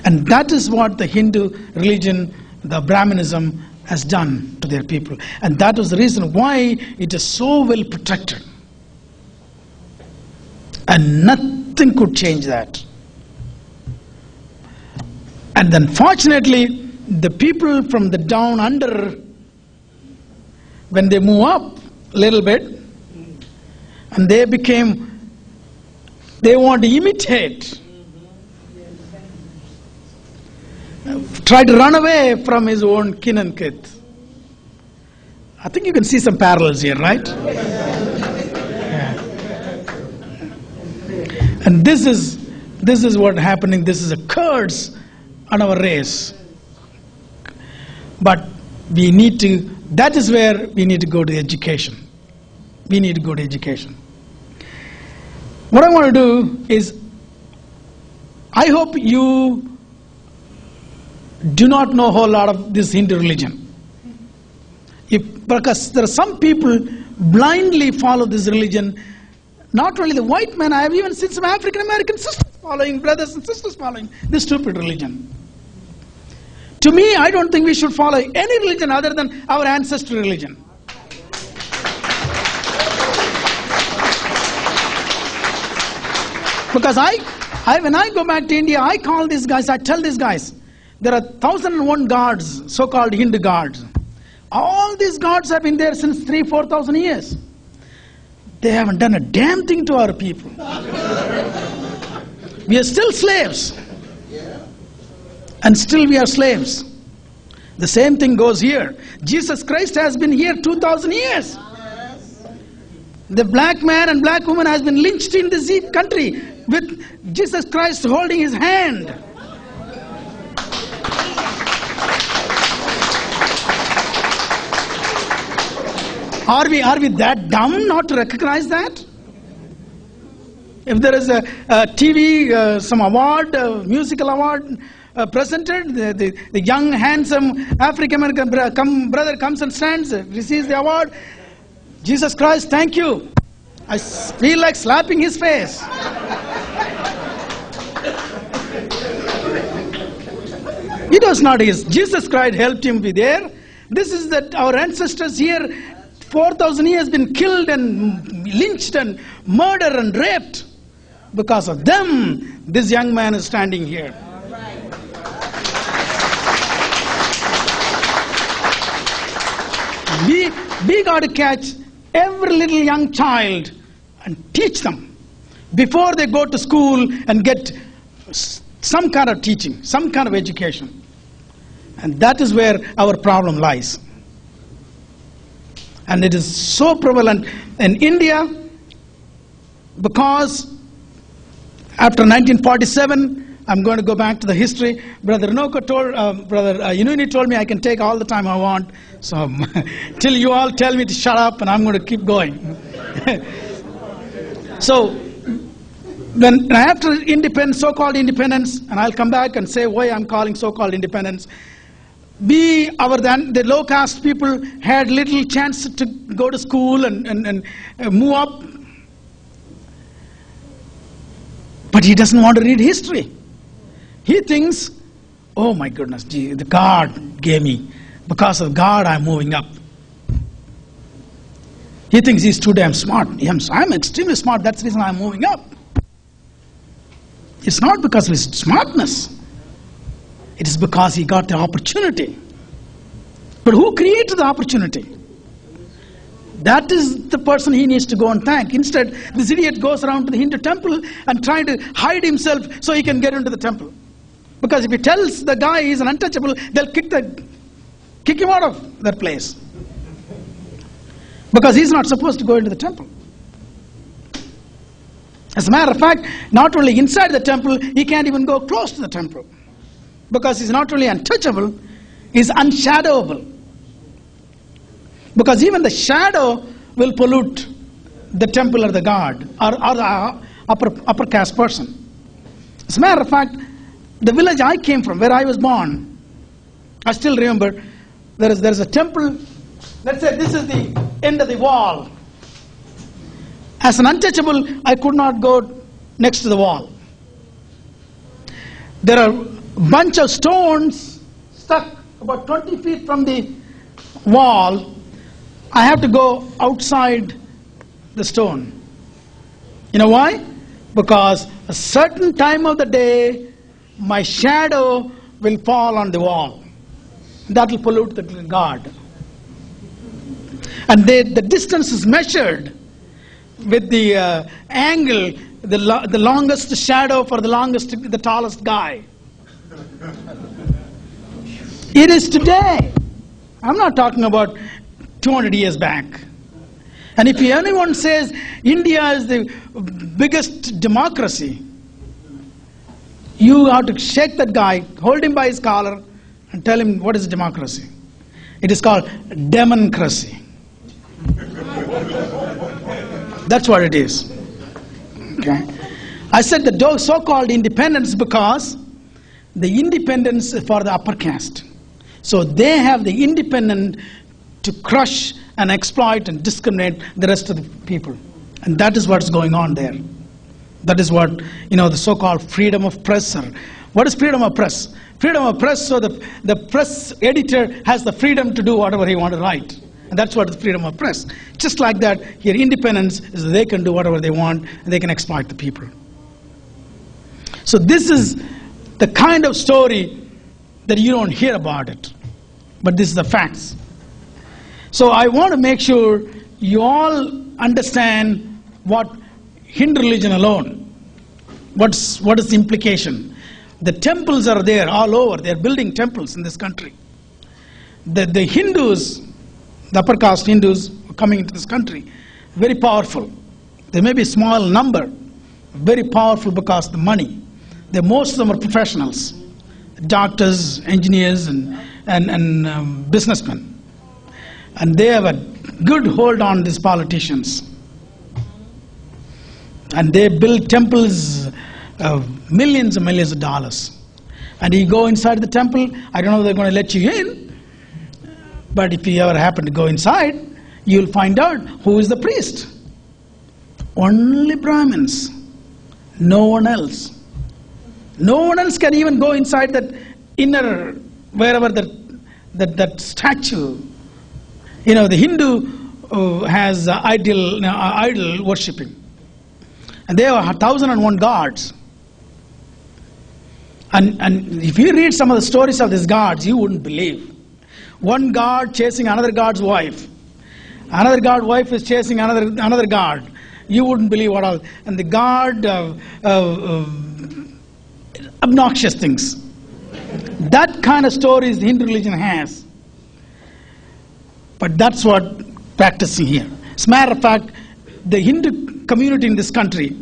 And that is what the Hindu religion, the Brahmanism, has done to their people. And that was the reason why it is so well protected. And nothing could change that. And then fortunately, the people from the down under, when they move up a little bit, and they want to imitate, try to run away from his own kin and kith. I think you can see some parallels here, right? Yeah. And this is what happening. This is a curse on our race. But we need to, that is where we need to go to education. We need to go to education. What I want to do is, I hope you do not know a whole lot of this Hindu religion. Because there are some people blindly follow this religion. Not only the white men, I have even seen some African American sisters following, brothers and sisters following this stupid religion. To me, I don't think we should follow any religion other than our ancestral religion. Because when I go back to India, I call these guys, I tell these guys, there are 1,001 gods, so-called Hindu gods. All these gods have been there since 3,000-4,000 years. They haven't done a damn thing to our people. We are still slaves. And still we are slaves. The same thing goes here. Jesus Christ has been here 2,000 years. The black man and black woman has been lynched in this country with Jesus Christ holding his hand. Are we that dumb not to recognize that? If there is a TV, some award, musical award presented, the young, handsome African-American brother comes and stands, receives the award. Jesus Christ, thank you. I feel like slapping his face. It was not his. Jesus Christ helped him be there. This is that our ancestors here, 4,000 years been killed and lynched and murdered and raped. Because of them, this young man is standing here. We got to catch every little young child and teach them before they go to school and get some kind of teaching, some kind of education. And that is where our problem lies. And it is so prevalent in India because after 1947, I'm going to go back to the history. Brother Inuni told me I can take all the time I want. So till you all tell me to shut up, and I'm going to keep going. So when after independence, so-called independence, and I'll come back and say why I'm calling so-called independence, the low-caste people had little chance to go to school and move up. But he doesn't want to read history. He thinks, oh my goodness, gee, the God gave me. Because of God, I'm moving up. He thinks he's too damn smart. I'm extremely smart. That's the reason I'm moving up. It's not because of his smartness. It is because he got the opportunity. But who created the opportunity? That is the person he needs to go and thank. Instead, this idiot goes around to the Hindu temple and trying to hide himself so he can get into the temple. Because if he tells the guy he's an untouchable, they'll kick him out of that place. Because he's not supposed to go into the temple. As a matter of fact, not only inside the temple, he can't even go close to the temple. Because he's not only untouchable, he's unshadowable. Because even the shadow will pollute the temple or the god or the upper caste person. As a matter of fact, the village I came from, where I was born, I still remember there is a temple. Let's say this is the end of the wall. As an untouchable, I could not go next to the wall. There are bunch of stones stuck about 20 feet from the wall, I have to go outside the stone. You know why? Because a certain time of the day, my shadow will fall on the wall. That will pollute the guard. And the distance is measured with the angle, the longest shadow for the tallest guy. It is today. I'm not talking about 200 years back. And if anyone says India is the biggest democracy, you have to shake that guy, hold him by his collar, and tell him what is democracy. It is called democracy. That's what it is. Okay. I said the so-called independence because the independence is for the upper caste. So they have the independence to crush and exploit and discriminate the rest of the people. And that is what's going on there. That is what, the so-called freedom of press. What is freedom of press? Freedom of press, so the press editor has the freedom to do whatever he wants to write. And that's what is freedom of press. Just like that, here independence is they can do whatever they want and they can exploit the people. So this is the kind of story that you don't hear about it. But this is the facts. So I want to make sure you all understand what Hindu religion alone, what is the implication. The temples are there all over. They are building temples in this country. The Hindus, the upper caste Hindus coming into this country, very powerful. They may be a small number, very powerful because of the money. Most of them are professionals, doctors, engineers, and businessmen. And they have a good hold on these politicians. And they build temples of millions and millions of dollars. And you go inside the temple, I don't know if they're going to let you in, but if you ever happen to go inside, you'll find out who is the priest. Only Brahmins, no one else. No one else can even go inside that inner, wherever that statue. The Hindu has idol worshipping. And they have 1,001 gods. And if you read some of the stories of these gods, you wouldn't believe. One god chasing another god's wife. Another god's wife is chasing another god. You wouldn't believe what all. And the god obnoxious things. That kind of stories the Hindu religion has. But that's what practicing here. As a matter of fact, the Hindu community in this country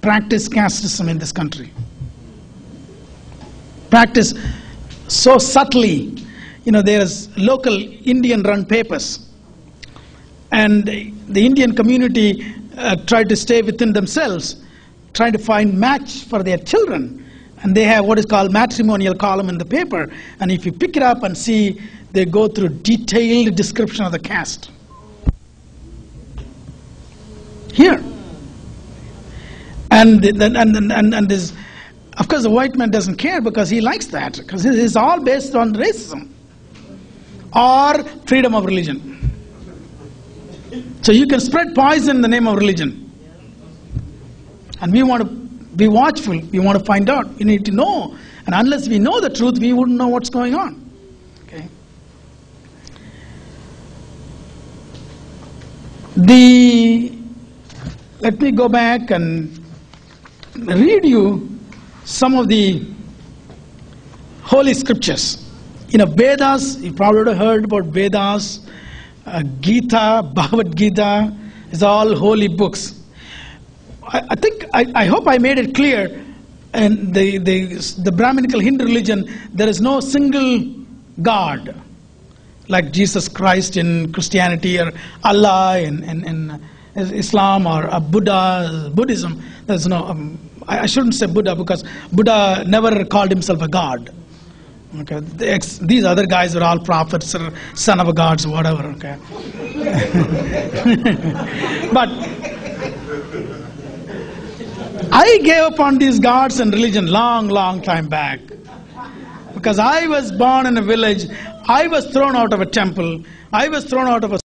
practice casteism in this country. Practice so subtly. There's local Indian-run papers. And the Indian community try to stay within themselves, trying to find match for their children. And they have what is called matrimonial column in the paper. And if you pick it up and see, they go through detailed description of the caste. Here. And this, of course, the white man doesn't care because he likes that. Because it is all based on racism or freedom of religion. So you can spread poison in the name of religion. And we want to be watchful. We want to find out. We need to know. And unless we know the truth, we wouldn't know what's going on. Okay. Let me go back and read you some of the holy scriptures. Vedas, you probably would have heard about Vedas, Gita, Bhagavad Gita, is all holy books. I hope I made it clear. In the Brahminical Hindu religion, there is no single God like Jesus Christ in Christianity or Allah in Islam or Buddhism. There's no. I shouldn't say Buddha because Buddha never called himself a god. Okay, these other guys are all prophets or son of a gods or whatever. Okay, but I gave up on these gods and religion long time back. Because I was born in a village, I was thrown out of a temple, I was thrown out of a